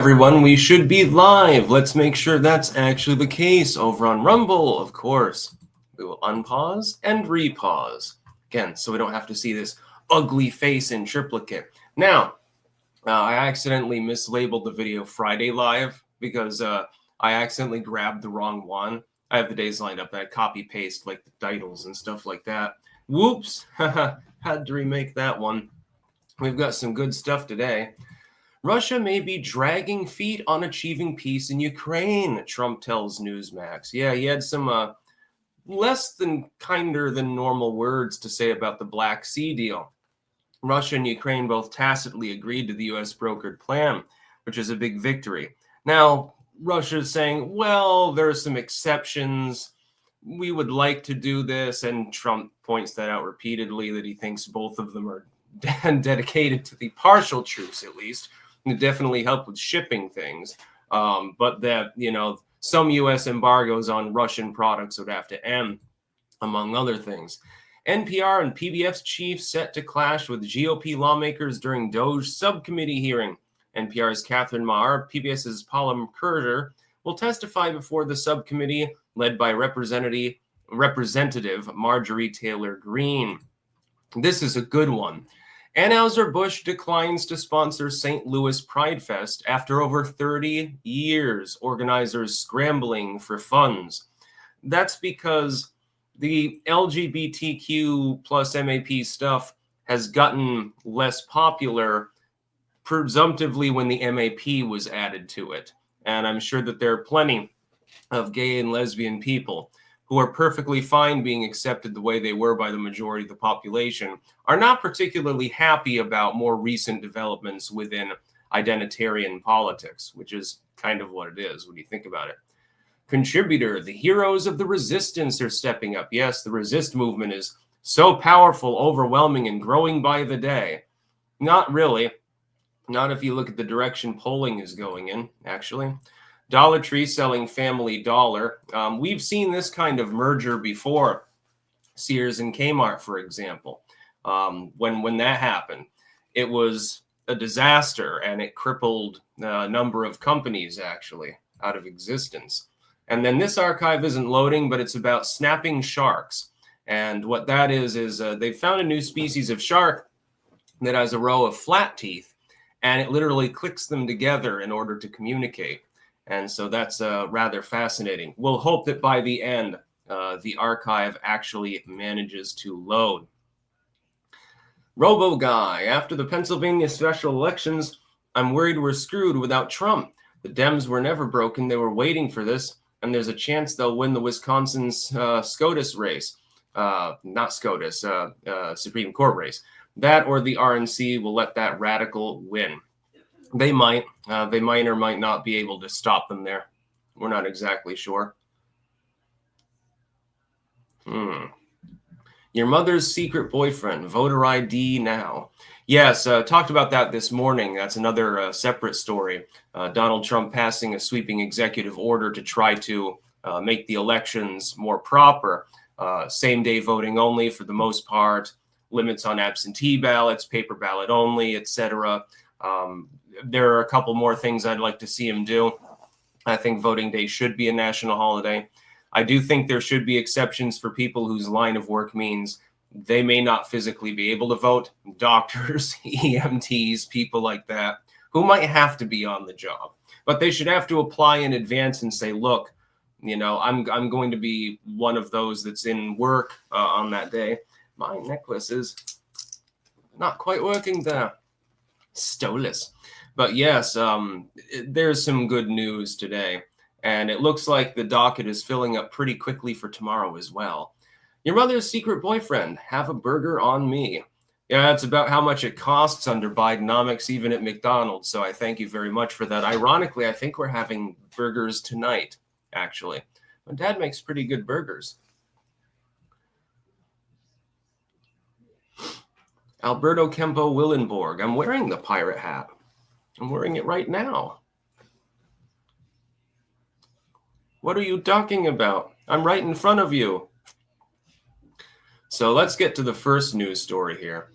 Everyone, we should be live. Let's make sure that's actually the case over on Rumble, of course. We will unpause and repause again, so we don't have to see this ugly face in triplicate. Now, I accidentally mislabeled the video Friday Live because I accidentally grabbed the wrong one. I have the days lined up and I copy paste like the titles and stuff like that. Whoops, had to remake that one. We've got some good stuff today. Russia may be dragging feet on achieving peace in Ukraine, Trump tells Newsmax. Yeah, he had some less than kinder than normal words to say about the Black Sea deal. Russia and Ukraine both tacitly agreed to the U.S. brokered plan, which is a big victory. Now, Russia is saying, well, there are some exceptions. We would like to do this, and Trump points that out repeatedly, that he thinks both of them are dedicated to the partial truce, at least. It definitely help with shipping things, but that, some U.S. embargoes on Russian products would have to end, among other things. NPR and PBS chiefs set to clash with GOP lawmakers during DOGE subcommittee hearing. NPR's Catherine Maher, PBS's Paula Kurder will testify before the subcommittee led by Representative Marjorie Taylor Greene. This is a good one. Anheuser-Busch declines to sponsor St. Louis Pridefest after over 30 years, organizers scrambling for funds. That's because the LGBTQ plus MAP stuff has gotten less popular, presumptively when the MAP was added to it. And I'm sure that there are plenty of gay and lesbian people who are perfectly fine being accepted the way they were by the majority of the population, are not particularly happy about more recent developments within identitarian politics, which is kind of what it is when you think about it. Contributor, the heroes of the resistance are stepping up. Yes, the resist movement is so powerful, overwhelming, and growing by the day. Not really. Not if you look at the direction polling is going in, actually. Dollar Tree selling Family Dollar. We've seen this kind of merger before. Sears and Kmart, for example. When that happened, it was a disaster, and it crippled a number of companies, actually, out of existence. And then this archive isn't loading, but it's about snapping sharks. And what that is they found a new species of shark that has a row of flat teeth, and it literally clicks them together in order to communicate. And so that's rather fascinating. We'll hope that by the end, the archive actually manages to load. Robo Guy, after the Pennsylvania special elections, I'm worried we're screwed without Trump. The Dems were never broken. They were waiting for this. And there's a chance they'll win the Wisconsin's SCOTUS race. Not SCOTUS, Supreme Court race. That or the RNC will let that radical win. They might or might not be able to stop them there. We're not exactly sure. Your mother's secret boyfriend, voter ID now. Yes, talked about that this morning. That's another separate story. Donald Trump passing a sweeping executive order to try to make the elections more proper. Same-day voting only for the most part. Limits on absentee ballots, paper ballot only, etc. There are a couple more things I'd like to see him do. I think voting day should be a national holiday. I do think there should be exceptions for people whose line of work means they may not physically be able to vote. Doctors, EMTs, people like that, who might have to be on the job. But they should have to apply in advance and say, look, I'm going to be one of those that's in work on that day. My necklace is not quite working there. Stolus. But yes, there's some good news today. And it looks like the docket is filling up pretty quickly for tomorrow as well. Your mother's secret boyfriend, have a burger on me. Yeah, that's about how much it costs under Bidenomics, even at McDonald's. So I thank you very much for that. Ironically, I think we're having burgers tonight, actually. My dad makes pretty good burgers. Alberto Kempo Willenborg. I'm wearing the pirate hat. I'm wearing it right now. What are you talking about? I'm right in front of you. So let's get to the first news story here.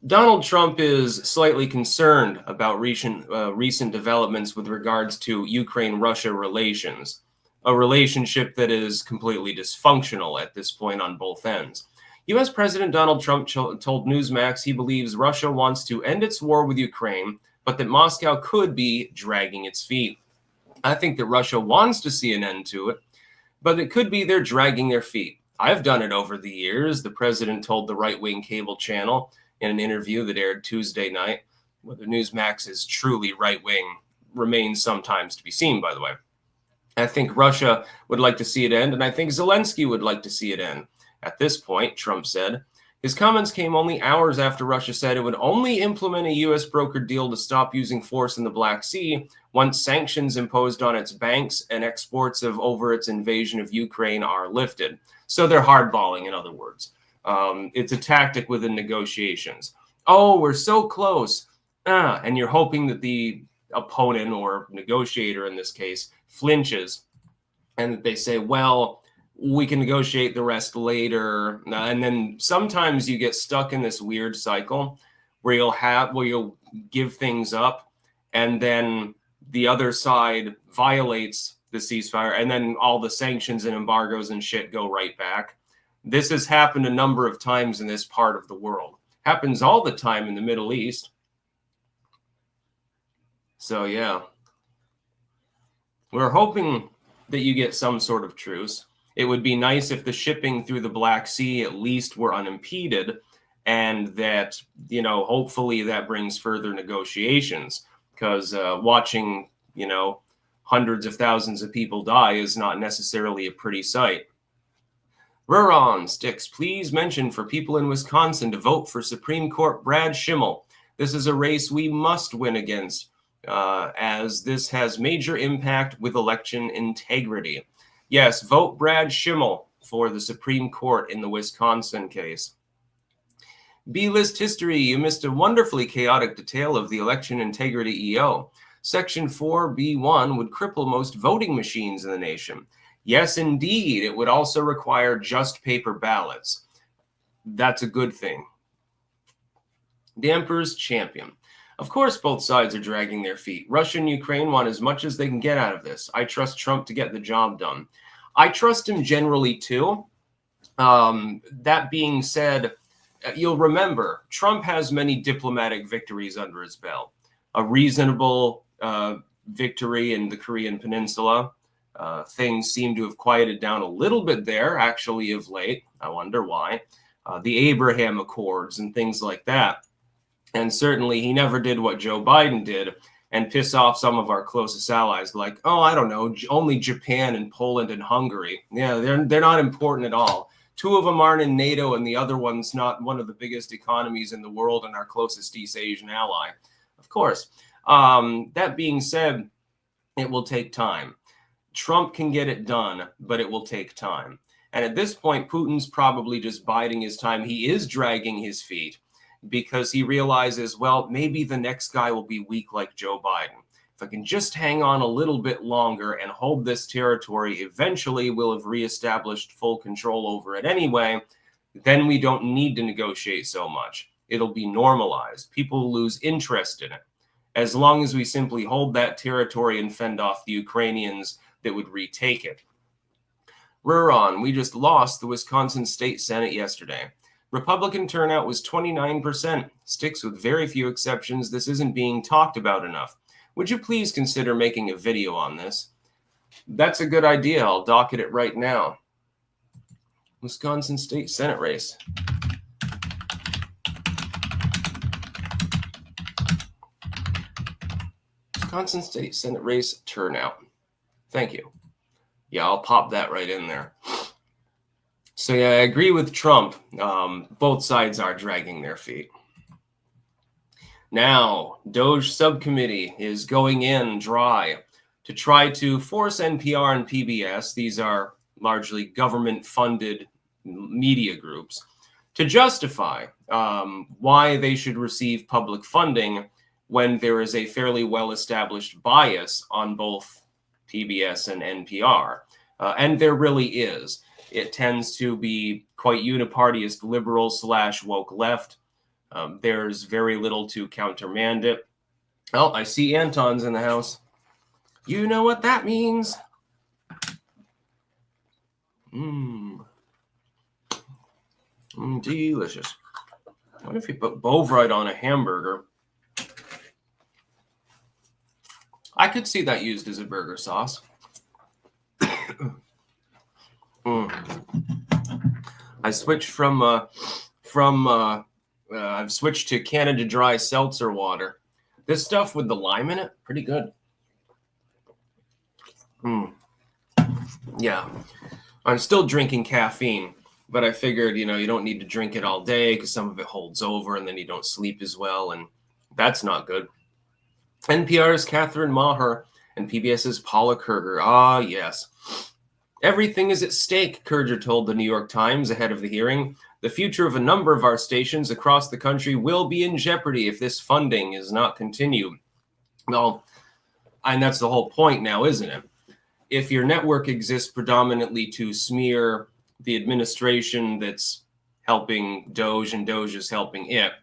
Donald Trump is slightly concerned about recent developments with regards to Ukraine-Russia relations, a relationship that is completely dysfunctional at this point on both ends. U.S. President Donald Trump told Newsmax he believes Russia wants to end its war with Ukraine, but that Moscow could be dragging its feet. I think that Russia wants to see an end to it, but it could be they're dragging their feet. I've done it over the years, the president told the right-wing cable channel in an interview that aired Tuesday night. Whether Newsmax is truly right-wing remains sometimes to be seen, by the way. I think Russia would like to see it end, and I think Zelensky would like to see it end. At this point, Trump said, his comments came only hours after Russia said it would only implement a U.S. brokered deal to stop using force in the Black Sea once sanctions imposed on its banks and exports over its invasion of Ukraine are lifted. So they're hardballing, in other words. It's a tactic within negotiations. Oh, we're so close. And you're hoping that the opponent or negotiator in this case flinches and that they say, well, we can negotiate the rest later. And then sometimes you get stuck in this weird cycle where you'll give things up and then the other side violates the ceasefire and then all the sanctions and embargoes and shit go right back. This has happened a number of times in this part of the world. Happens all the time in the Middle East. So yeah, we're hoping that you get some sort of truce. It would be nice if the shipping through the Black Sea at least were unimpeded and that, hopefully that brings further negotiations because watching, hundreds of thousands of people die is not necessarily a pretty sight. Ruron Sticks, please mention for people in Wisconsin to vote for Supreme Court Brad Schimmel. This is a race we must win against, as this has major impact with election integrity. Yes, vote Brad Schimmel for the Supreme Court in the Wisconsin case. B-list history, you missed a wonderfully chaotic detail of the election integrity EO. Section 4B1 would cripple most voting machines in the nation. Yes, indeed, it would also require just paper ballots. That's a good thing. The Emperor's Champion. Of course, both sides are dragging their feet. Russia and Ukraine want as much as they can get out of this. I trust Trump to get the job done. I trust him generally, too. That being said, you'll remember, Trump has many diplomatic victories under his belt. A reasonable victory in the Korean Peninsula. Things seem to have quieted down a little bit there, actually, of late. I wonder why. The Abraham Accords and things like that. And certainly he never did what Joe Biden did and piss off some of our closest allies like, oh, I don't know, only Japan and Poland and Hungary. Yeah, they're not important at all. Two of them aren't in NATO and the other one's not one of the biggest economies in the world and our closest East Asian ally. Of course. That being said, it will take time. Trump can get it done, but it will take time. And at this point, Putin's probably just biding his time. He is dragging his feet because he realizes, well, maybe the next guy will be weak like Joe Biden. If I can just hang on a little bit longer and hold this territory, eventually we'll have reestablished full control over it anyway. Then we don't need to negotiate so much. It'll be normalized. People will lose interest in it. As long as we simply hold that territory and fend off the Ukrainians that would retake it. Ruron, we just lost the Wisconsin State Senate yesterday. Republican turnout was 29%. Sticks with very few exceptions. This isn't being talked about enough. Would you please consider making a video on this? That's a good idea. I'll docket it right now. Wisconsin State Senate race. Wisconsin State Senate race turnout. Thank you. Yeah, I'll pop that right in there. So yeah, I agree with Trump. Both sides are dragging their feet. Now, DOGE subcommittee is going in dry to try to force NPR and PBS, these are largely government-funded media groups, to justify why they should receive public funding when there is a fairly well-established bias on both PBS and NPR. And there really is. It tends to be quite unipartist liberal / woke left. There's very little to countermand it. Oh, I see Anton's in the house. You know what that means. Delicious. What if you put Bovrite on a hamburger? I could see that used as a burger sauce. I switched I've switched to Canada Dry seltzer water. This stuff with the lime in it, pretty good. Yeah, I'm still drinking caffeine, but I figured, you don't need to drink it all day because some of it holds over and then you don't sleep as well, and that's not good. NPR's Catherine Maher and PBS's Paula Kerger. Ah, yes. Everything is at stake, Kerger told the New York Times ahead of the hearing. The future of a number of our stations across the country will be in jeopardy if this funding is not continued. Well, and that's the whole point now, isn't it? If your network exists predominantly to smear the administration that's helping DOGE and DOGE is helping it,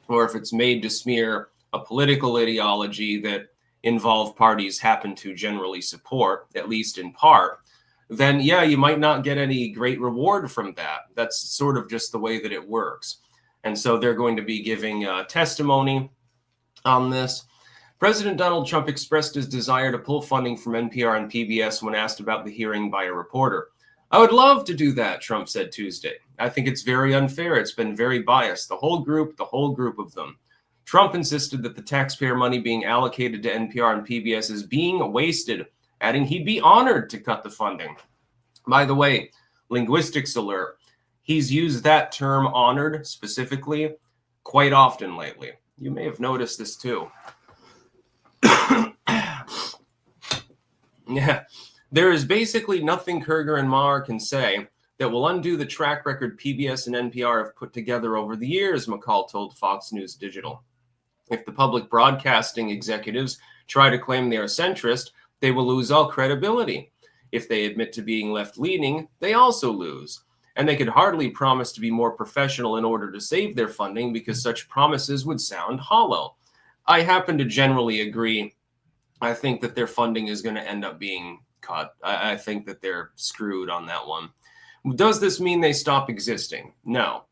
or if it's made to smear a political ideology that involved parties happen to generally support, at least in part, then yeah, you might not get any great reward from that. That's sort of just the way that it works. And so they're going to be giving testimony on this. President Donald Trump expressed his desire to pull funding from NPR and PBS when asked about the hearing by a reporter. I would love to do that, Trump said Tuesday. I think it's very unfair. It's been very biased. The whole group of them. Trump insisted that the taxpayer money being allocated to NPR and PBS is being wasted, adding he'd be honored to cut the funding. By the way, linguistics alert, he's used that term honored specifically quite often lately. You may have noticed this too. Yeah, there is basically nothing Kerger and Maher can say that will undo the track record PBS and NPR have put together over the years, McCall told Fox News Digital. If the public broadcasting executives try to claim they are centrist, they will lose all credibility. If they admit to being left-leaning, they also lose. And they could hardly promise to be more professional in order to save their funding because such promises would sound hollow. I happen to generally agree. I think that their funding is going to end up being cut. I think that they're screwed on that one. Does this mean they stop existing? No.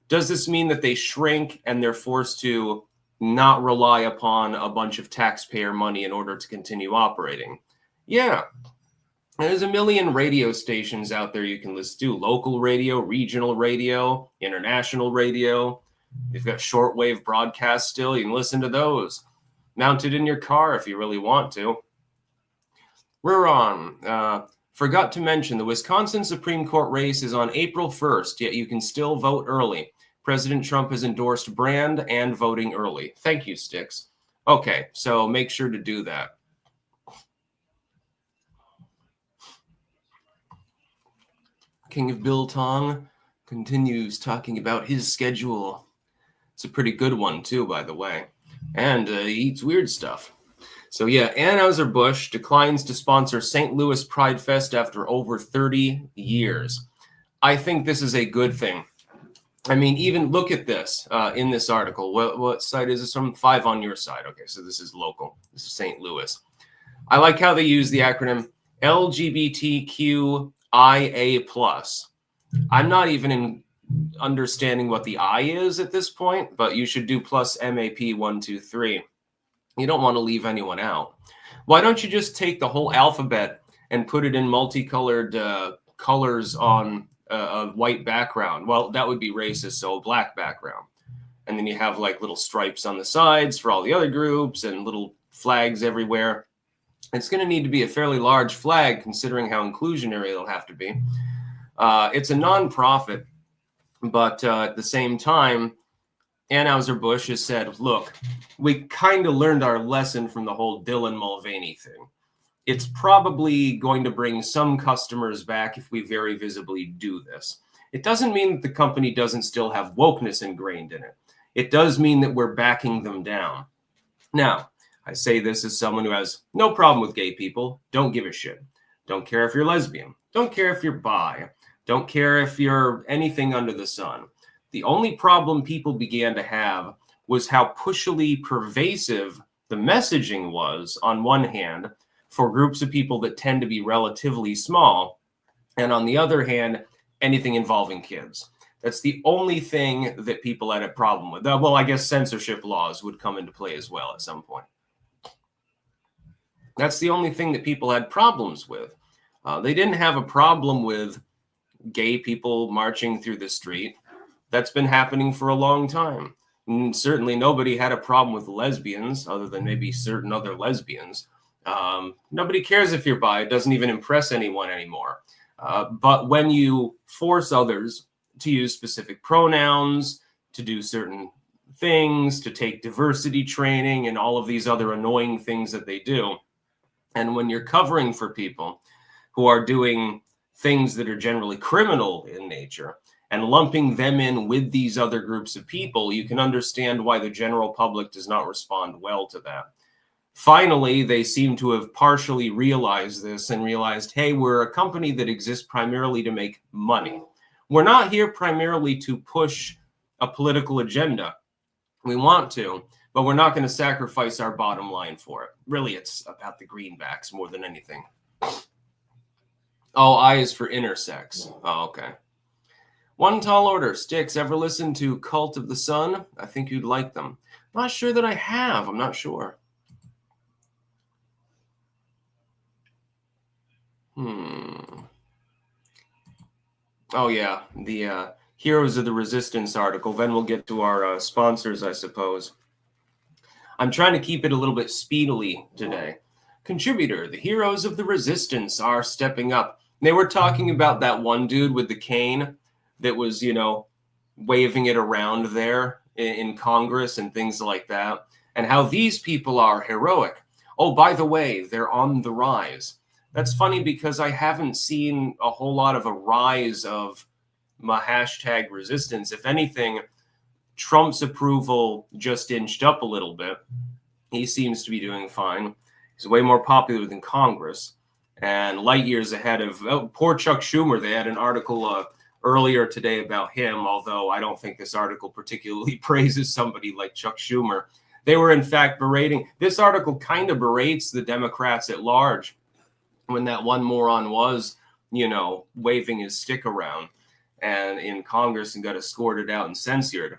Does this mean that they shrink and they're forced to not rely upon a bunch of taxpayer money in order to continue operating? Yeah. There's a million radio stations out there you can listen to. Local radio, regional radio, international radio. You've got shortwave broadcasts still. You can listen to those. Mounted in your car if you really want to. We're on. Forgot to mention the Wisconsin Supreme Court race is on April 1st, yet you can still vote early. President Trump has endorsed brand and voting early. Thank you, Sticks. Okay, so make sure to do that. King of Biltong continues talking about his schedule. It's a pretty good one, too, by the way. And he eats weird stuff. So yeah, Anheuser-Busch declines to sponsor St. Louis Pridefest after over 30 years. I think this is a good thing. I mean, even look at this in this article. What site is this from? 5 on your side. Okay, so this is local. This is St. Louis. I like how they use the acronym LGBTQIA+. I'm not even understanding what the I is at this point, but you should do plus MAP 1, 2, 3. You don't want to leave anyone out. Why don't you just take the whole alphabet and put it in multicolored colors on a white background? Well, that would be racist, so a black background. And then you have like little stripes on the sides for all the other groups and little flags everywhere. It's going to need to be a fairly large flag considering how inclusionary it'll have to be. It's a nonprofit, but at the same time, Anheuser-Busch has said, look, we kind of learned our lesson from the whole Dylan Mulvaney thing. It's probably going to bring some customers back if we very visibly do this. It doesn't mean that the company doesn't still have wokeness ingrained in it. It does mean that we're backing them down. Now, I say this as someone who has no problem with gay people. Don't give a shit. Don't care if you're lesbian. Don't care if you're bi. Don't care if you're anything under the sun. The only problem people began to have was how pushily pervasive the messaging was, on one hand, for groups of people that tend to be relatively small, and on the other hand, anything involving kids. That's the only thing that people had a problem with. Well, I guess censorship laws would come into play as well at some point. That's the only thing that people had problems with. They didn't have a problem with gay people marching through the street. That's been happening for a long time. And certainly nobody had a problem with lesbians, other than maybe certain other lesbians. Nobody cares if you're bi. It doesn't even impress anyone anymore. But when you force others to use specific pronouns, to do certain things, to take diversity training, and all of these other annoying things that they do, and when you're covering for people who are doing things that are generally criminal in nature and lumping them in with these other groups of people, you can understand why the general public does not respond well to that. Finally, they seem to have partially realized this and realized, hey, we're a company that exists primarily to make money. We're not here primarily to push a political agenda. We want to, but we're not going to sacrifice our bottom line for it. Really, it's about the greenbacks more than anything. Oh, I is for intersex. Oh, okay. One tall order. Sticks, ever listen to Cult of the Sun? I think you'd like them. Not sure that I have. I'm not sure. Oh, yeah. The Heroes of the Resistance article. Then we'll get to our sponsors, I suppose. I'm trying to keep it a little bit speedily today. Contributor, the Heroes of the Resistance are stepping up. They were talking about that one dude with the cane that was, waving it around there in Congress and things like that, and how these people are heroic. Oh, by the way, they're on the rise. That's funny because I haven't seen a whole lot of a rise of my hashtag resistance. If anything, Trump's approval just inched up a little bit. He seems to be doing fine. He's way more popular than Congress and light years ahead of poor Chuck Schumer. They had an article earlier today about him, although I don't think this article particularly praises somebody like Chuck Schumer. They were, in fact, berating. This article kind of berates the Democrats at large when that one moron was, waving his stick around and in Congress and got escorted out and censored,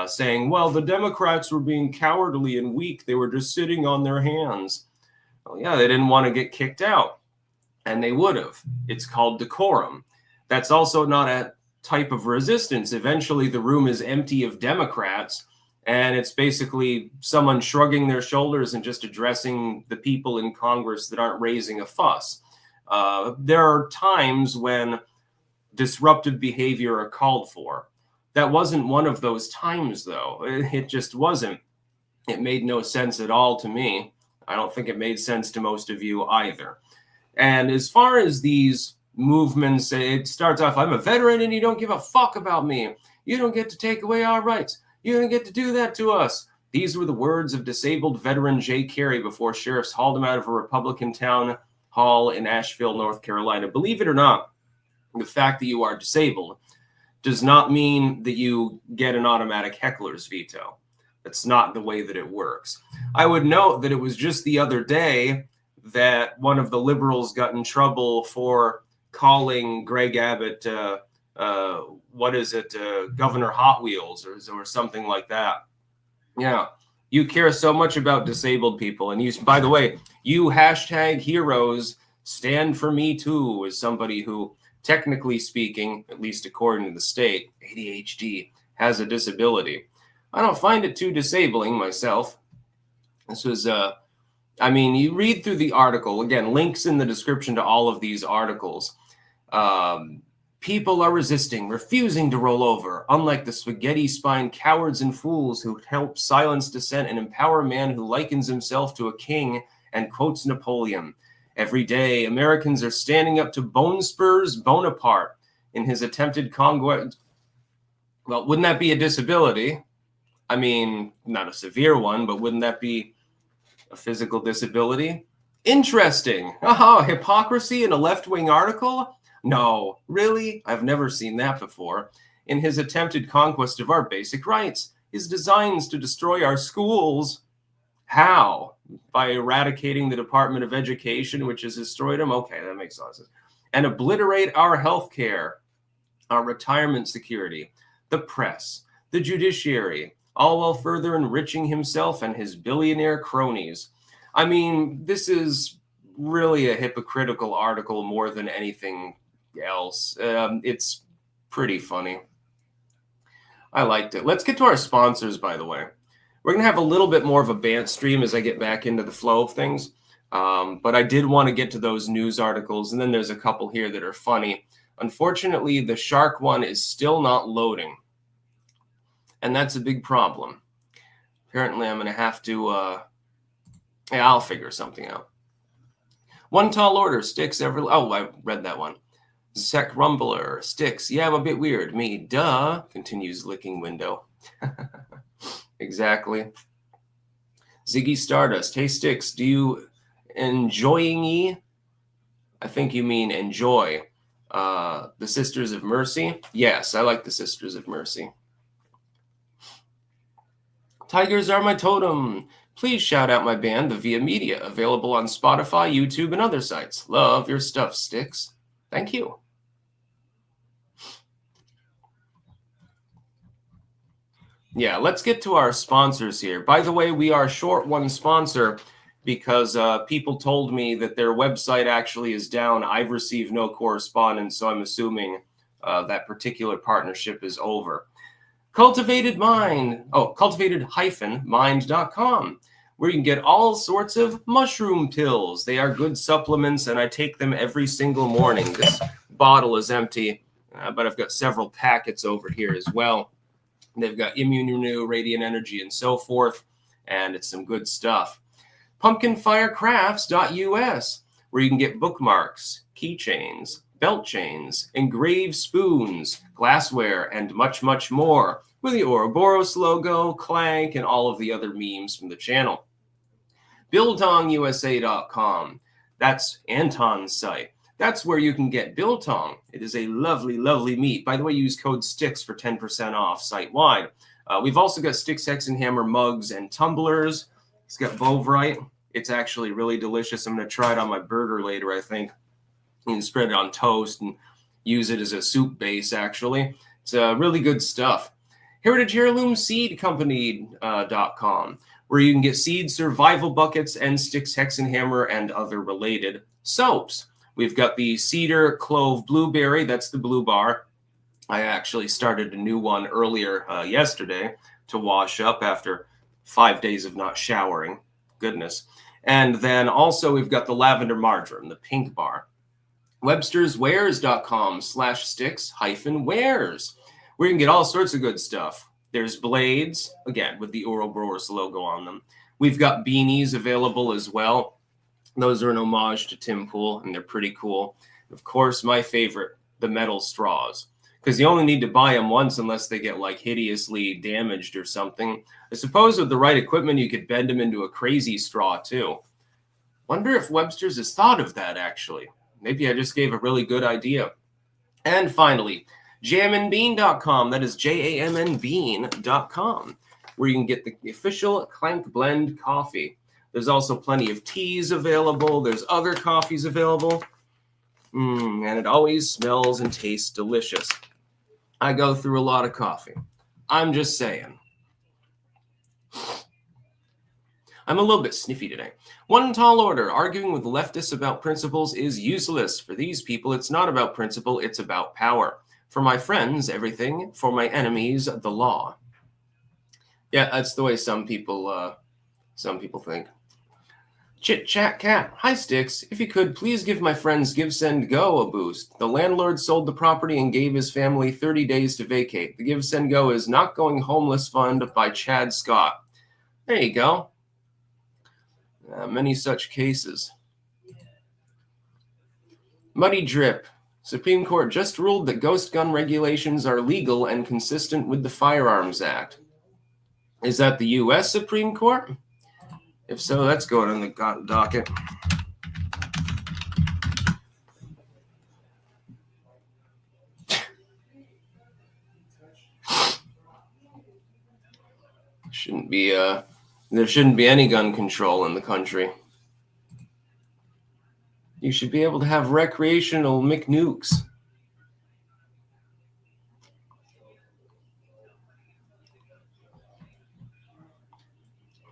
saying, well, the Democrats were being cowardly and weak. They were just sitting on their hands. Well, yeah, they didn't want to get kicked out, and they would have. It's called decorum. That's also not a type of resistance. Eventually, the room is empty of Democrats, and it's basically someone shrugging their shoulders and just addressing the people in Congress that aren't raising a fuss. There are times when disruptive behavior are called for. That wasn't one of those times, though. It just wasn't. It made no sense at all to me. I don't think it made sense to most of you either. And as far as these movements, it starts off, I'm a veteran and you don't give a fuck about me. You don't get to take away our rights. You don't get to do that to us. These were the words of disabled veteran Jay Carey before sheriffs hauled him out of a Republican town hall in Asheville, North Carolina. Believe it or not, the fact that you are disabled does not mean that you get an automatic heckler's veto. That's not the way that it works. I would note that it was just the other day that one of the liberals got in trouble for calling Greg Abbott, Governor Hot Wheels or something like that. Yeah, you care so much about disabled people. And you, by the way, you hashtag heroes stand for me too, as somebody who, technically speaking, at least according to the state, ADHD, has a disability. I don't find it too disabling myself. This was, you read through the article, again, links in the description to all of these articles. People are resisting, refusing to roll over, unlike the spaghetti-spined cowards and fools who help silence dissent and empower a man who likens himself to a king and quotes Napoleon. Every day, Americans are standing up to Bone Spurs Bonaparte in his attempted conquest. Well, wouldn't that be a disability? I mean, not a severe one, but wouldn't that be a physical disability? Interesting. Hypocrisy in a left-wing article? No, really? I've never seen that before. in his attempted conquest of our basic rights. His designs to destroy our schools. How? By eradicating the Department of Education, which has destroyed them? Okay, that makes a lot of sense. And obliterate our health care, our retirement security, the press, the judiciary, all while further enriching himself and his billionaire cronies. I mean, this is really a hypocritical article more than anything else. It's pretty funny. I liked it. Let's get to our sponsors, by the way. We're going to have a little bit more of a bant stream as I get back into the flow of things. But I did want to get to those news articles, and then there's a couple here that are funny. Unfortunately, the shark one is still not loading, and that's a big problem. Apparently, I'm going to have to, yeah, I'll figure something out. One tall order, sticks every, oh, I read that one. Sec Rumbler, sticks, yeah, I'm a bit weird. Me, duh, continues licking window. Exactly. Ziggy Stardust, hey, sticks, do you enjoying-y? I think you mean enjoy. The Sisters of Mercy? Yes, I like the Sisters of Mercy. Tigers are my totem. Please shout out my band, The Via Media, available on Spotify, YouTube, and other sites. Love your stuff, Sticks. Thank you. Yeah, let's get to our sponsors here. By the way, we are short one sponsor because people told me that their website actually is down. I've received no correspondence, so I'm assuming that particular partnership is over. cultivated-mind.com, where you can get all sorts of mushroom pills. They are good supplements, and I take them every single morning. This bottle is empty, but I've got several packets over here as well. They've got Immune Renew, Radiant Energy, and so forth, and it's some good stuff. Pumpkinfirecrafts.us, where you can get bookmarks, keychains, belt chains, engraved spoons, glassware, and much, much more, with the Ouroboros logo, Clank, and all of the other memes from the channel. BiltongUSA.com, that's Anton's site. That's where you can get biltong. It is a lovely, lovely meat. By the way, use code STICKS for 10% off site-wide. We've also got Sticks, Hex, and Hammer mugs and tumblers. It's got Bovrite. It's actually really delicious. I'm going to try it on my burger later, I think. You can spread it on toast and use it as a soup base, actually. It's really good stuff. Heritage Heirloom Seed Company.com, where you can get seed survival buckets and Sticks, Hex, and Hammer and other related soaps. We've got the Cedar Clove Blueberry. That's the blue bar. I actually started a new one earlier yesterday to wash up after 5 days of not showering. Goodness. And then also we've got the Lavender Marjoram, the pink bar. Webster'sWares.com/sticks-wares, where you can get all sorts of good stuff. There's blades, again, with the Ouroboros logo on them. We've got beanies available as well. Those are an homage to Tim Pool, and they're pretty cool. Of course, my favorite, the metal straws, because you only need to buy them once unless they get like hideously damaged or something. I suppose with the right equipment, you could bend them into a crazy straw too. Wonder if Webster's has thought of that, actually. Maybe I just gave a really good idea. And finally, jamandbean.com. That is JAMNbean.com, where you can get the official Clank Blend coffee. There's also plenty of teas available. There's other coffees available. And it always smells and tastes delicious. I go through a lot of coffee. I'm just saying. I'm a little bit sniffy today. One tall order, arguing with leftists about principles is useless. For these people, it's not about principle, it's about power. For my friends, everything. For my enemies, the law. Yeah, that's the way some people think. Chit Chat Cat. Hi, Sticks. If you could, please give my friends Give Send Go a boost. The landlord sold the property and gave his family 30 days to vacate. The Give Send Go is Not Going Homeless Fund by Chad Scott. There you go. Many such cases. Muddy Drip. Supreme Court just ruled that ghost gun regulations are legal and consistent with the Firearms Act. Is that the U.S. Supreme Court? If so, that's going on the docket. Shouldn't be there shouldn't be any gun control in the country. You should be able to have recreational McNukes.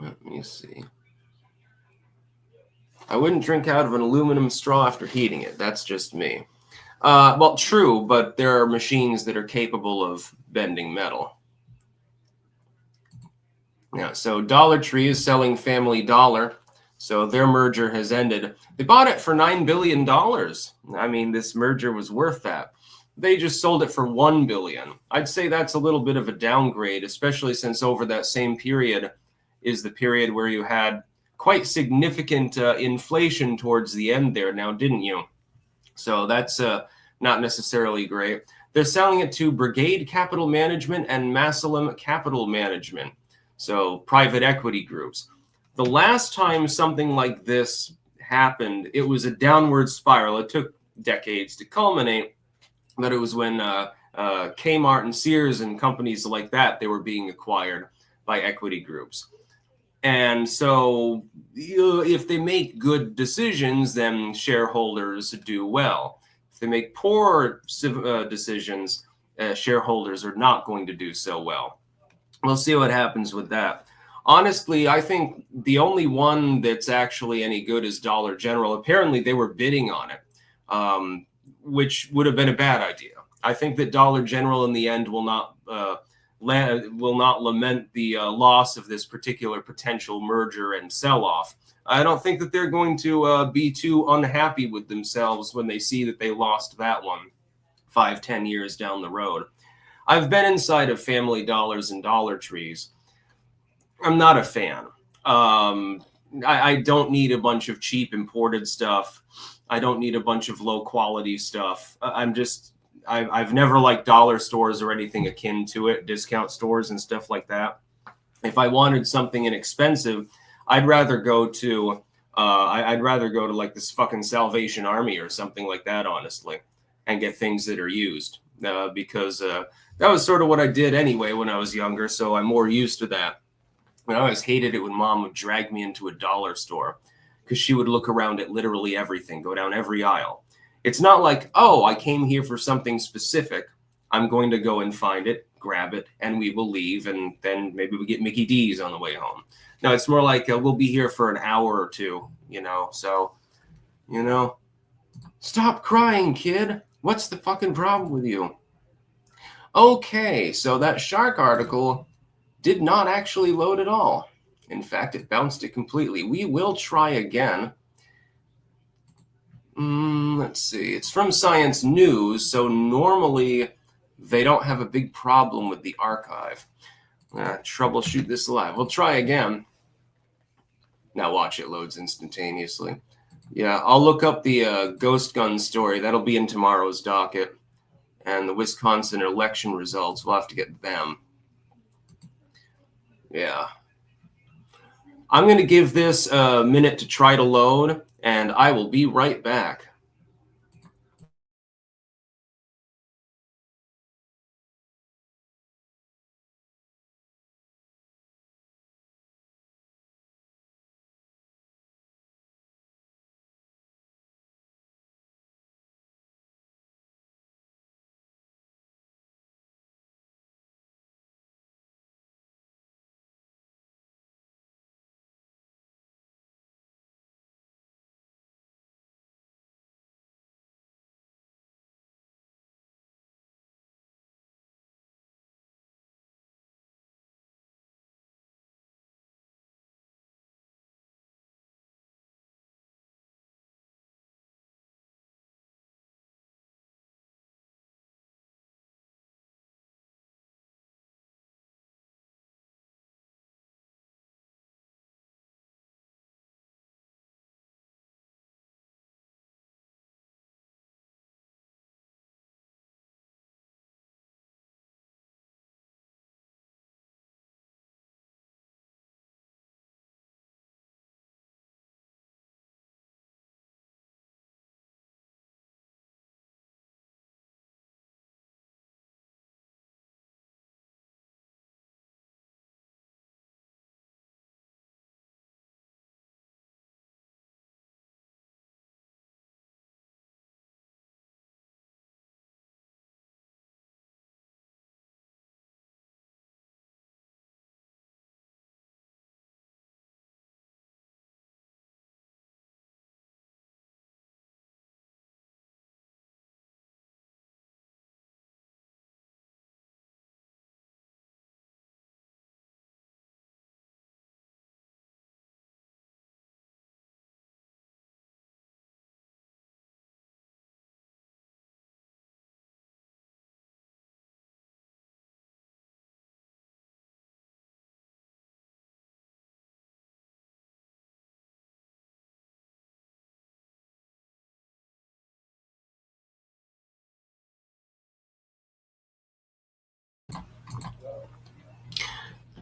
Let me see. I wouldn't drink out of an aluminum straw after heating it. That's just me. Well, true, but there are machines that are capable of bending metal. Yeah, so Dollar Tree is selling Family Dollar. So their merger has ended. They bought it for $9 billion. I mean, this merger was worth that. They just sold it for $1 billion. I'd say that's a little bit of a downgrade, especially since over that same period is the period where you had quite significant inflation towards the end there now, didn't you? So that's not necessarily great. They're selling it to Brigade Capital Management and Massillum Capital Management, so private equity groups. The last time something like this happened, it was a downward spiral. It took decades to culminate, but it was when Kmart and Sears and companies like that, they were being acquired by equity groups. And so if they make good decisions, then shareholders do well. If they make poor decisions, shareholders are not going to do so well. We'll see what happens with that. Honestly, I think the only one that's actually any good is Dollar General. Apparently, they were bidding on it, which would have been a bad idea. I think that Dollar General in the end will not lament the loss of this particular potential merger and sell-off. I don't think that they're going to be too unhappy with themselves when they see that they lost that one 5-10 years down the road. I've been inside of Family Dollars and Dollar Trees. I'm not a fan. I don't need a bunch of cheap imported stuff. I don't need a bunch of low quality stuff. I've never liked dollar stores or anything akin to it, discount stores and stuff like that. If I wanted something inexpensive, I'd rather go to like this fucking Salvation Army or something like that, honestly, and get things that are used because that was sort of what I did anyway when I was younger. So I'm more used to that. I always hated it when Mom would drag me into a dollar store because she would look around at literally everything, go down every aisle. It's not like, oh, I came here for something specific. I'm going to go and find it, grab it, and we will leave, and then maybe we get Mickey D's on the way home. No, it's more like we'll be here for an hour or two, So, stop crying, kid. What's the fucking problem with you? Okay, so that shark article did not actually load at all. In fact, it bounced it completely. We will try again. Let's see. It's from Science News, so normally they don't have a big problem with the archive. Troubleshoot this live. We'll try again. Now watch, it loads instantaneously. Yeah, I'll look up the ghost gun story. That'll be in tomorrow's docket. And the Wisconsin election results, we'll have to get them. Yeah. I'm going to give this a minute to try to load, and I will be right back.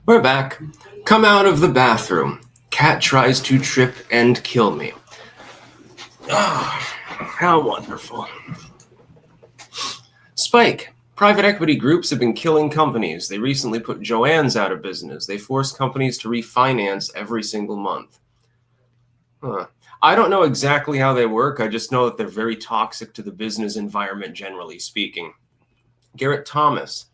We're back. Come out of the bathroom. Cat tries to trip and kill me. Ah, how wonderful. Spike. Private equity groups have been killing companies. They recently put Joann's out of business. They force companies to refinance every single month. I don't know exactly how they work. I just know that they're very toxic to the business environment, generally speaking. Garrett Thomas.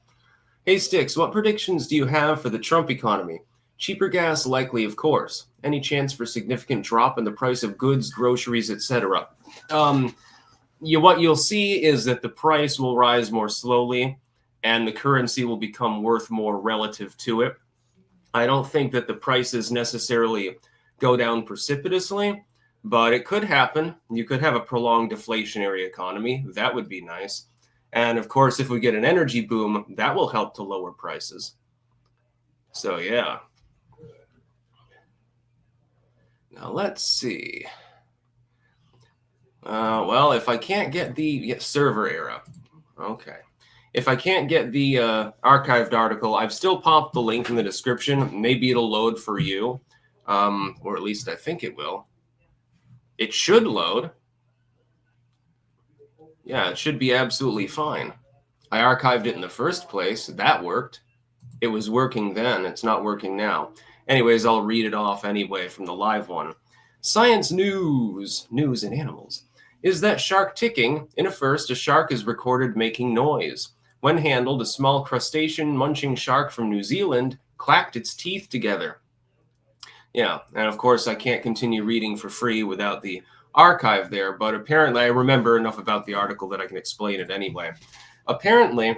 Hey, Sticks, what predictions do you have for the Trump economy? Cheaper gas, likely, of course. Any chance for significant drop in the price of goods, groceries, etc.? What you'll see is that the price will rise more slowly and the currency will become worth more relative to it. I don't think that the prices necessarily go down precipitously, but it could happen. You could have a prolonged deflationary economy. That would be nice. And of course, if we get an energy boom, that will help to lower prices. So yeah. Now let's see. Well, if I can't get the server era, okay. If I can't get the archived article, I've still popped the link in the description. Maybe it'll load for you, or at least I think it will. It should load. Yeah, it should be absolutely fine. I archived it in the first place. That worked. It was working then. It's not working now. Anyways, I'll read it off anyway from the live one. Science news in animals, is that shark ticking. In a first, a shark is recorded making noise. When handled, a small crustacean munching shark from New Zealand clacked its teeth together. Yeah, and of course I can't continue reading for free without the archive there, but apparently I remember enough about the article that I can explain it anyway. Apparently,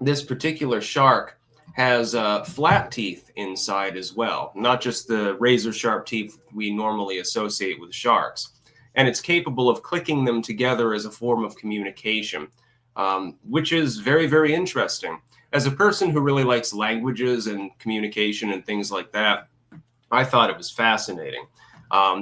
this particular shark has flat teeth inside as well, not just the razor-sharp teeth we normally associate with sharks. And it's capable of clicking them together as a form of communication, which is very, very interesting. As a person who really likes languages and communication and things like that, I thought it was fascinating.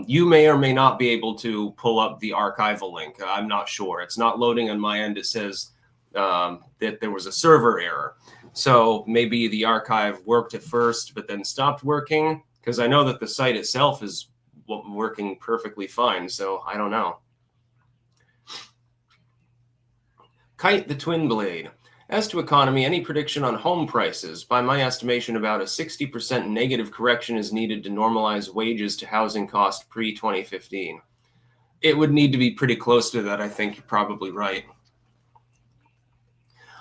You may or may not be able to pull up the archival link. I'm not sure. It's not loading on my end. It says that there was a server error. So maybe the archive worked at first, but then stopped working, because I know that the site itself is working perfectly fine. So I don't know. Kite the Twin Blade. As to economy, any prediction on home prices? By my estimation, about a 60% negative correction is needed to normalize wages to housing cost pre-2015. It would need to be pretty close to that. I think you're probably right.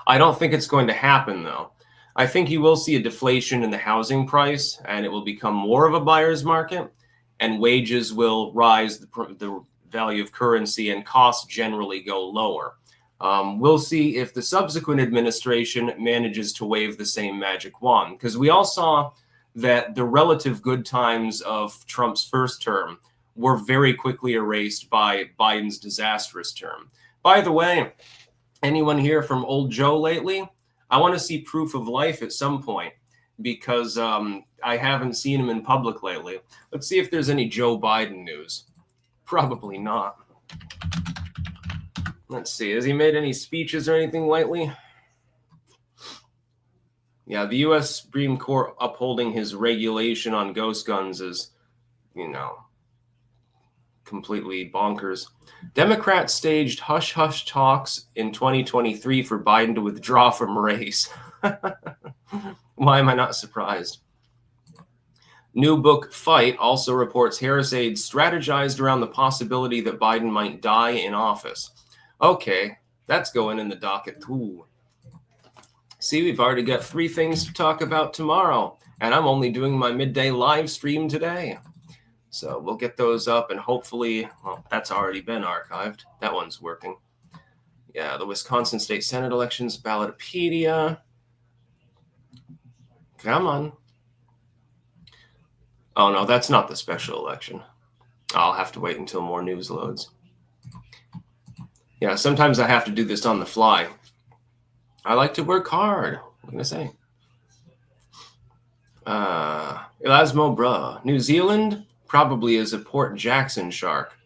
I don't think it's going to happen, though. I think you will see a deflation in the housing price, and it will become more of a buyer's market, and wages will rise, the value of currency, and costs generally go lower. We'll see if the subsequent administration manages to wave the same magic wand, because we all saw that the relative good times of Trump's first term were very quickly erased by Biden's disastrous term. By the way, anyone here from Old Joe lately? I want to see proof of life at some point, because I haven't seen him in public lately. Let's see if there's any Joe Biden news. Probably not. Let's see. Has he made any speeches or anything lately? Yeah, the U.S. Supreme Court upholding his regulation on ghost guns is, completely bonkers. Democrats staged hush-hush talks in 2023 for Biden to withdraw from race. Why am I not surprised? New book Fight also reports Harris aides strategized around the possibility that Biden might die in office. Okay, that's going in the docket too. See, we've already got 3 things to talk about tomorrow, and I'm only doing my midday live stream today. So we'll get those up, and hopefully, well, that's already been archived. That one's working. Yeah, the Wisconsin State Senate elections, Ballotopedia. Come on. Oh, no, that's not the special election. I'll have to wait until more news loads. Yeah, sometimes I have to do this on the fly. I like to work hard. What can I say? Elasmo Bruh. New Zealand probably is a Port Jackson shark.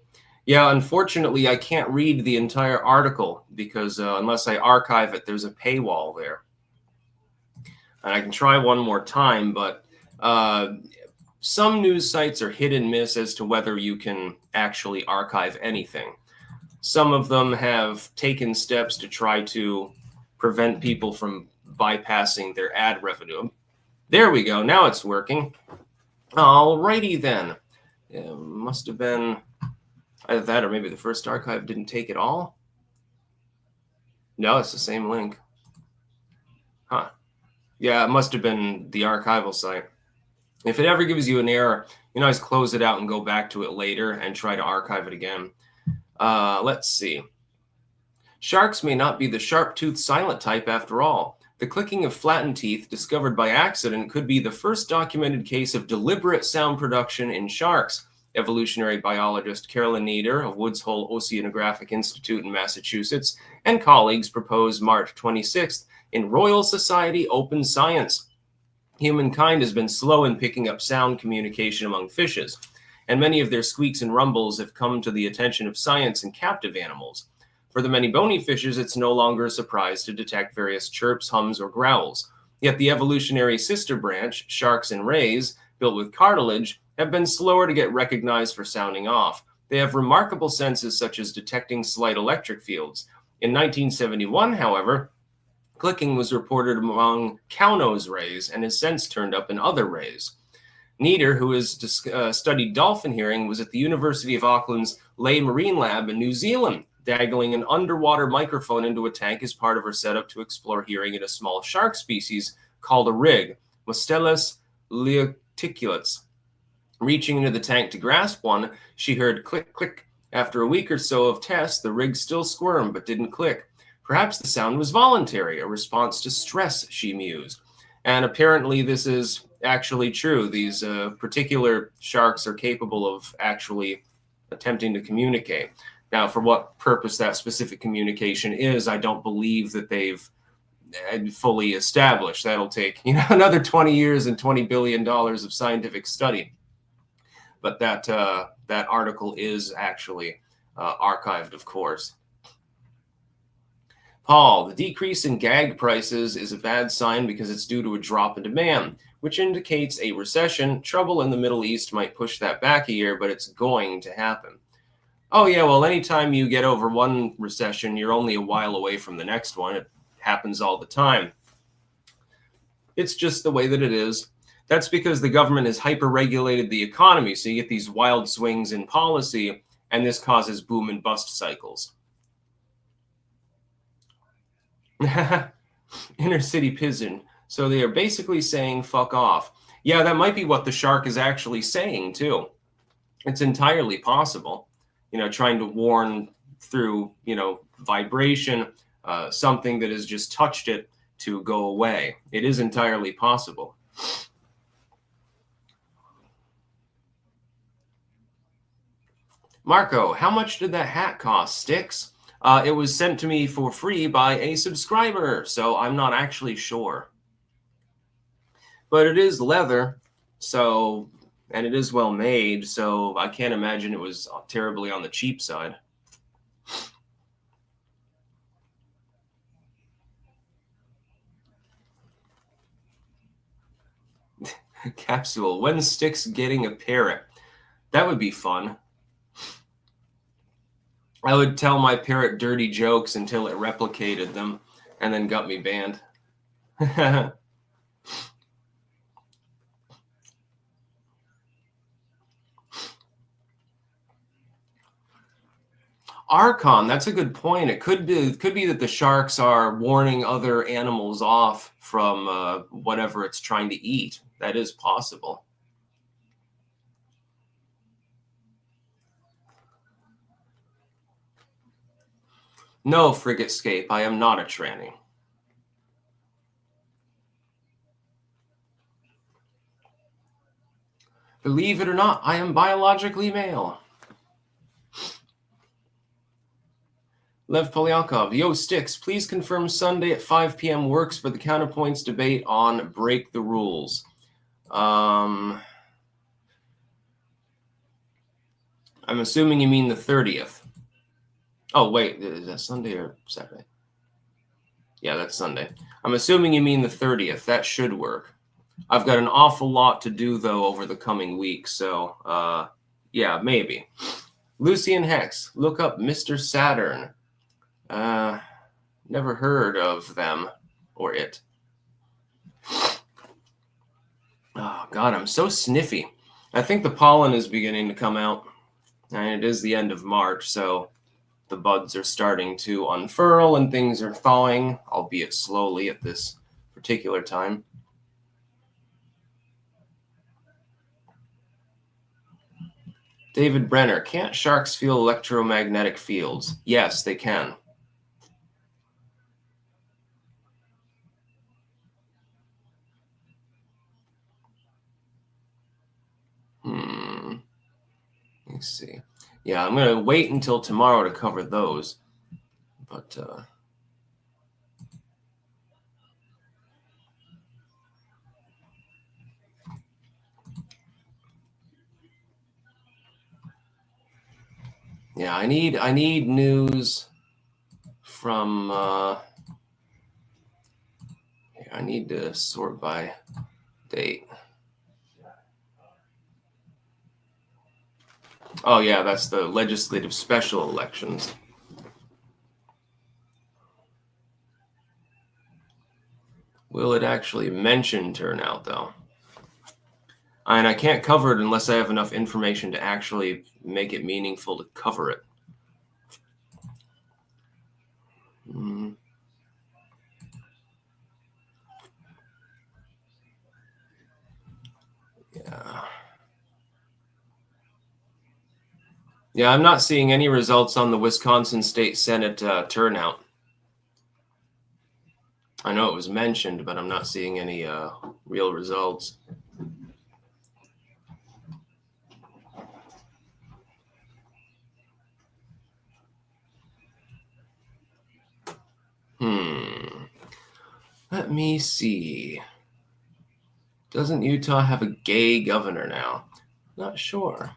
Yeah, unfortunately, I can't read the entire article because unless I archive it, there's a paywall there. and I can try one more time, but some news sites are hit and miss as to whether you can actually archive anything. Some of them have taken steps to try to prevent people from bypassing their ad revenue. There we go. Now it's working. Alrighty then. It must have been either that or maybe the first archive didn't take it all. No, it's the same link. Huh. Yeah, it must have been the archival site. If it ever gives you an error, you can always close it out and go back to it later and try to archive it again. Let's see. Sharks may not be the sharp-toothed silent type after all. The clicking of flattened teeth discovered by accident could be the first documented case of deliberate sound production in sharks. Evolutionary biologist Carolyn Nieder of Woods Hole Oceanographic Institute in Massachusetts and colleagues proposed March 26th in Royal Society Open Science. Humankind has been slow in picking up sound communication among fishes, and many of their squeaks and rumbles have come to the attention of science and captive animals. For the many bony fishes, it's no longer a surprise to detect various chirps, hums, or growls. Yet the evolutionary sister branch, sharks and rays, built with cartilage, have been slower to get recognized for sounding off. They have remarkable senses such as detecting slight electric fields. In 1971, however, clicking was reported among cownose rays and has since turned up in other rays. Nieder, who has studied dolphin hearing, was at the University of Auckland's Leigh Marine Lab in New Zealand, dangling an underwater microphone into a tank as part of her setup to explore hearing in a small shark species called a rig, Mustela leoticulatus. Reaching into the tank to grasp one, she heard click, click. After a week or so of tests, the rig still squirmed but didn't click. Perhaps the sound was voluntary, a response to stress, she mused. And apparently this is actually true. These particular sharks are capable of actually attempting to communicate. Now, for what purpose that specific communication is, I don't believe that they've fully established. That'll take, another 20 years and $20 billion of scientific study. But that article is actually archived, of course. Paul, the decrease in gag prices is a bad sign because it's due to a drop in demand, which indicates a recession. Trouble in the Middle East might push that back a year, but it's going to happen. Oh, yeah, well, anytime you get over one recession, you're only a while away from the next one. It happens all the time. It's just the way that it is. That's because the government has hyper-regulated the economy, so you get these wild swings in policy, and this causes boom and bust cycles. Inner city pigeon. So they are basically saying fuck off. Yeah, that might be what the shark is actually saying, too. It's entirely possible. Trying to warn through, vibration, something that has just touched it to go away. It is entirely possible. Marco, how much did that hat cost, Sticks? It was sent to me for free by a subscriber, so I'm not actually sure. But it is leather, and it is well made, so I can't imagine it was terribly on the cheap side. Capsule, when Sticks getting a parrot? That would be fun. I would tell my parrot dirty jokes until it replicated them and then got me banned. Archon, that's a good point. It could be that the sharks are warning other animals off from whatever it's trying to eat. That is possible. No, Frigatescape, I am not a tranny. Believe it or not, I am biologically male. Lev Polyankov, yo, Sticks, please confirm Sunday at 5 p.m. works for the Counterpoints debate on Break the Rules. I'm assuming you mean the 30th. Oh, wait, is that Sunday or Saturday? Yeah, that's Sunday. I'm assuming you mean the 30th. That should work. I've got an awful lot to do, though, over the coming week. So, yeah, maybe. Lucian Hex, look up Mr. Saturn. Never heard of them or it. Oh, God, I'm so sniffy. I think the pollen is beginning to come out. And it is the end of March, so the buds are starting to unfurl and things are thawing, albeit slowly at this particular time. David Brenner, can't sharks feel electromagnetic fields? Yes, they can. Let's see. Yeah, I'm going to wait until tomorrow to cover those. But, yeah, I need news from, I need to sort by date. Oh, yeah, that's the legislative special elections. Will it actually mention turnout, though? And I can't cover it unless I have enough information to actually make it meaningful to cover it. Yeah. Yeah, I'm not seeing any results on the Wisconsin State Senate turnout. I know it was mentioned, but I'm not seeing any real results. Let me see. Doesn't Utah have a gay governor now? Not sure.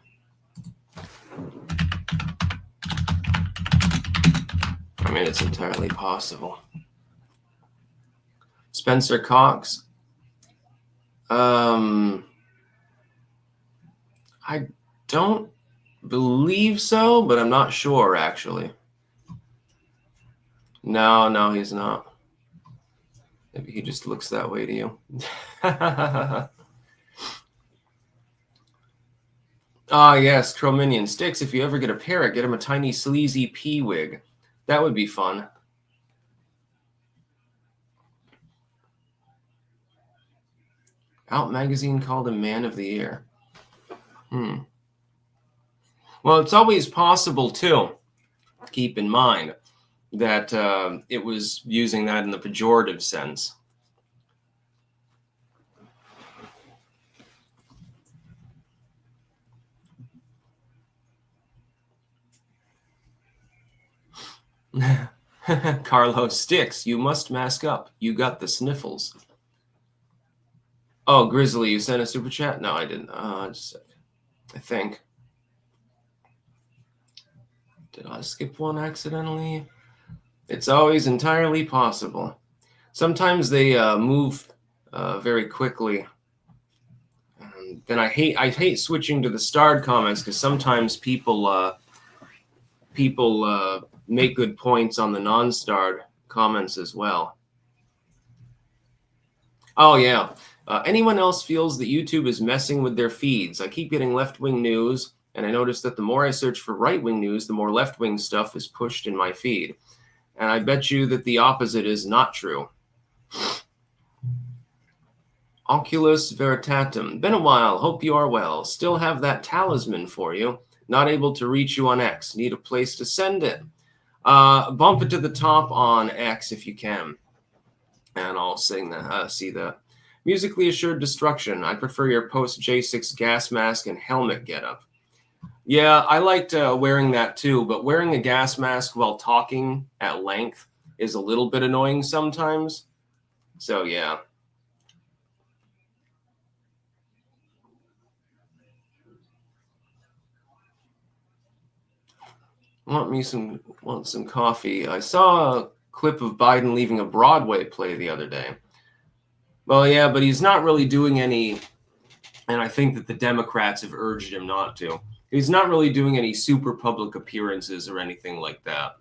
I mean, it's entirely possible. Spencer Cox. I don't believe so, but I'm not sure, actually. No, he's not. Maybe he just looks that way to you. Ah, yes, Trominion. Sticks, if you ever get a parrot, get him a tiny sleazy pea wig. That would be fun. Out Magazine called him Man of the Year. Well, it's always possible, too, keep in mind, that it was using that in the pejorative sense. Carlos Sticks, you must mask up. You got the sniffles. Oh, Grizzly, you sent a super chat? No, I didn't. Just I think. Did I skip one accidentally? It's always entirely possible. Sometimes they move very quickly. Then I hate switching to the starred comments because sometimes people make good points on the non-starred comments as well. Oh yeah. Anyone else feels that YouTube is messing with their feeds? I keep getting left-wing news, and I notice that the more I search for right-wing news, the more left-wing stuff is pushed in my feed. And I bet you that the opposite is not true. Oculus Veritatum. Been a while. Hope you are well. Still have that talisman for you. Not able to reach you on X. Need a place to send it. Bump it to the top on X if you can. And I'll sing that. See that. Musically Assured Destruction. I prefer your post J6 gas mask and helmet getup. Yeah, I liked wearing that too, but wearing a gas mask while talking at length is a little bit annoying sometimes. So yeah. Want some coffee. I saw clip of Biden leaving a Broadway play the other day. Well, yeah, but he's not really doing any, and I think that the Democrats have urged him not to. He's not really doing any super public appearances or anything like that.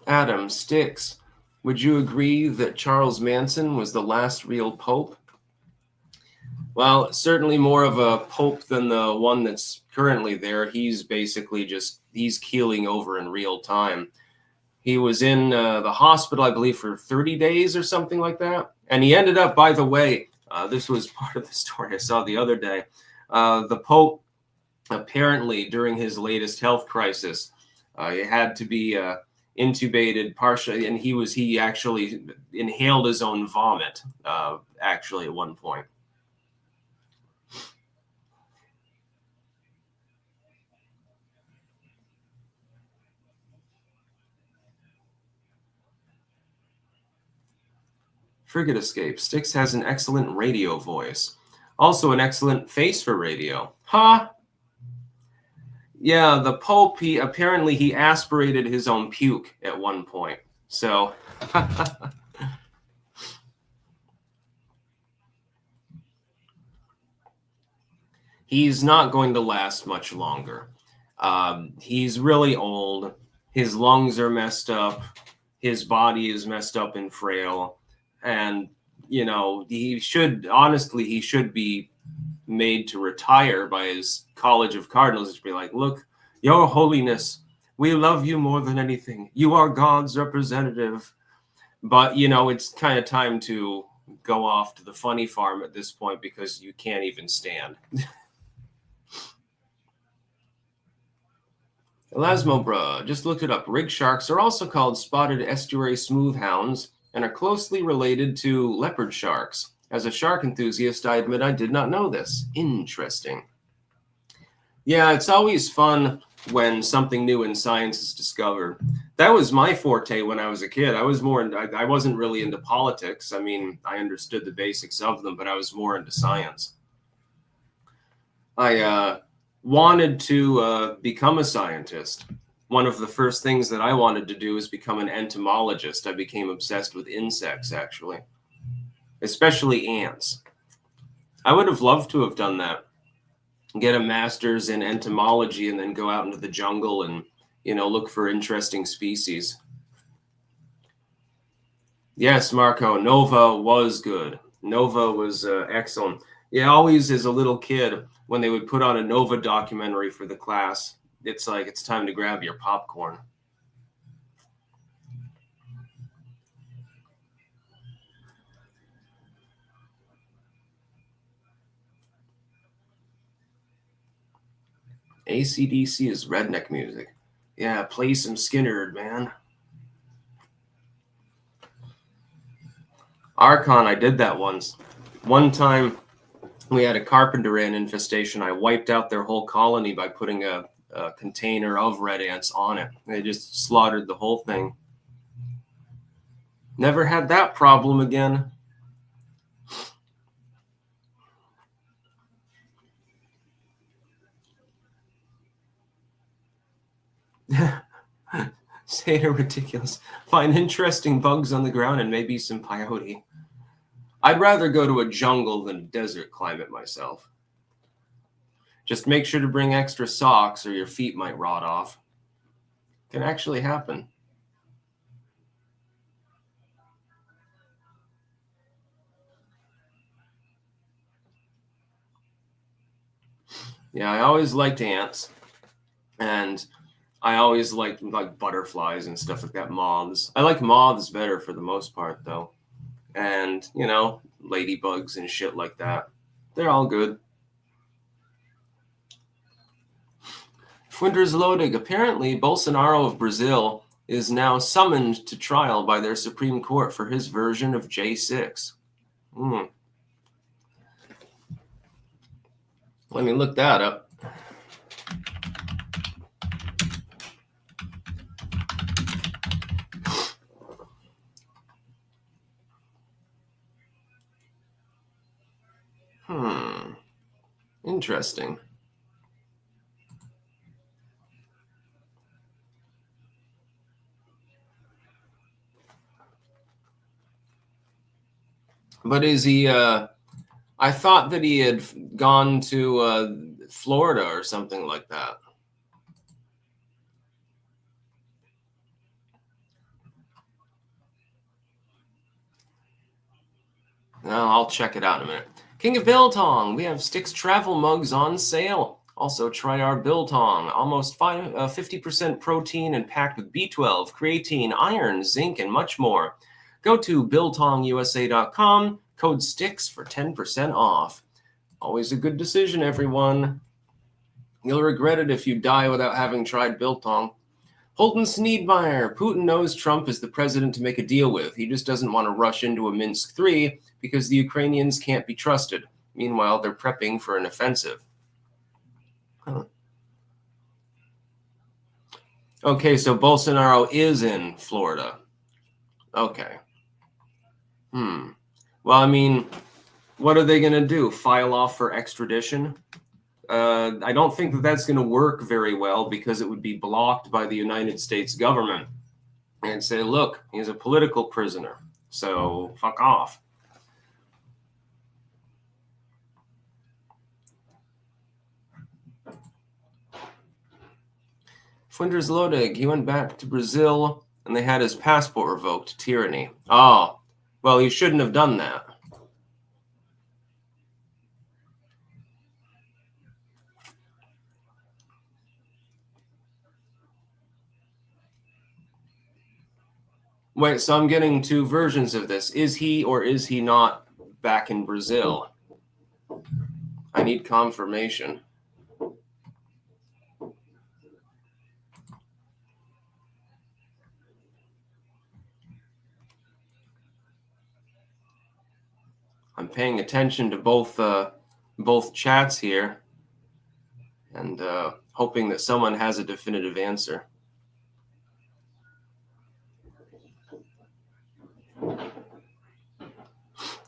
Adam Sticks, would you agree that Charles Manson was the last real pope? Well, certainly more of a pope than the one that's currently there. He's basically he's keeling over in real time. He was in the hospital, I believe, for 30 days or something like that. And he ended up, by the way, this was part of the story I saw the other day. The Pope, apparently, during his latest health crisis, he had to be intubated partially, and he actually inhaled his own vomit, actually, at one point. Frigate Escape. Styx has an excellent radio voice. Also an excellent face for radio. Huh? Yeah, the Pope, he aspirated his own puke at one point. So he's not going to last much longer. He's really old. His lungs are messed up. His body is messed up and frail. And, he should be made to retire by his College of Cardinals to be like, look, Your Holiness, we love you more than anything. You are God's representative. But, it's kind of time to go off to the funny farm at this point because you can't even stand. Elasmo bruh, just looked it up. Rig sharks are also called spotted estuary smoothhounds and are closely related to leopard sharks. As a shark enthusiast, I admit I did not know this. Interesting. Yeah, it's always fun when something new in science is discovered. That was my forte when I was a kid. I wasn't really into politics. I mean, I understood the basics of them, but I was more into science. I wanted to become a scientist. One of the first things that I wanted to do was become an entomologist. I became obsessed with insects, actually, especially ants. I would have loved to have done that. Get a master's in entomology and then go out into the jungle and, look for interesting species. Yes, Marco, Nova was good. Nova was excellent. Yeah, always as a little kid, when they would put on a Nova documentary for the class, it's like it's time to grab your popcorn. AC/DC is redneck music. Yeah, play some Skinner, man. Archon, I did that once. One time, we had a carpenter ant infestation. I wiped out their whole colony by putting a container of red ants on it. They just slaughtered the whole thing. Never had that problem again. Say it ridiculous. Find interesting bugs on the ground and maybe some peyote. I'd rather go to a jungle than a desert climate myself. Just make sure to bring extra socks or your feet might rot off. Can actually happen. Yeah, I always liked ants, and I always liked like butterflies and stuff like that. Moths. I like moths better for the most part, though, and ladybugs and shit like that. They're all good. Fuinders loading. Apparently, Bolsonaro of Brazil is now summoned to trial by their Supreme Court for his version of J6. Let me look that up. Interesting. But is he, I thought that he had gone to Florida or something like that. No, I'll check it out in a minute. King of Biltong, we have Styx travel mugs on sale. Also, try our Biltong, almost 50% protein and packed with B12, creatine, iron, zinc, and much more. Go to biltongusa.com, code STIX for 10% off. Always a good decision, everyone. You'll regret it if you die without having tried Biltong. Holden Sneedmeyer, Putin knows Trump is the president to make a deal with. He just doesn't want to rush into a Minsk III because the Ukrainians can't be trusted. Meanwhile, they're prepping for an offensive. Huh. Okay, so Bolsonaro is in Florida. Okay. Well, I mean, what are they going to do? File off for extradition? I don't think that that's going to work very well because it would be blocked by the United States government and say, look, he's a political prisoner, so fuck off. Flinders Lodig, he went back to Brazil and they had his passport revoked. Tyranny. Oh, well, he shouldn't have done that. Wait, so I'm getting two versions of this. Is he or is he not back in Brazil? I need confirmation. I'm paying attention to both chats here and hoping that someone has a definitive answer.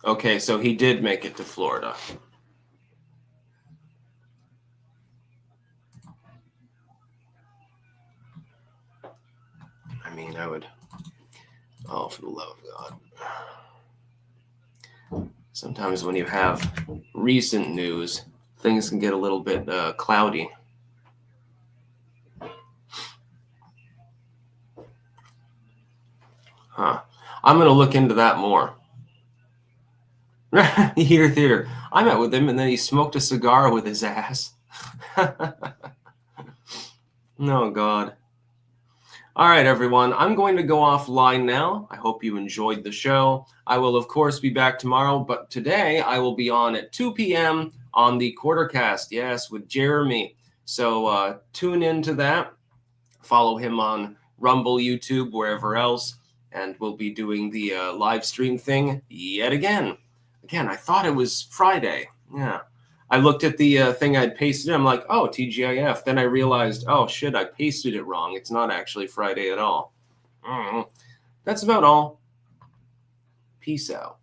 Okay, so he did make it to Florida. I mean, I would... Oh, for the love of God. Sometimes when you have recent news, things can get a little bit cloudy. Huh. I'm going to look into that more. Here, theater. I met with him and then he smoked a cigar with his ass. Oh, God. All right, everyone. I'm going to go offline now. I hope you enjoyed the show. I will, of course, be back tomorrow, but today I will be on at 2 p.m. on the Quartercast, yes, with Jeremy. So tune into that. Follow him on Rumble, YouTube, wherever else, and we'll be doing the live stream thing yet again. Again, I thought it was Friday. Yeah. I looked at the thing I'd pasted. I'm like, oh, TGIF. Then I realized, oh, shit, I pasted it wrong. It's not actually Friday at all. That's about all. Peace out.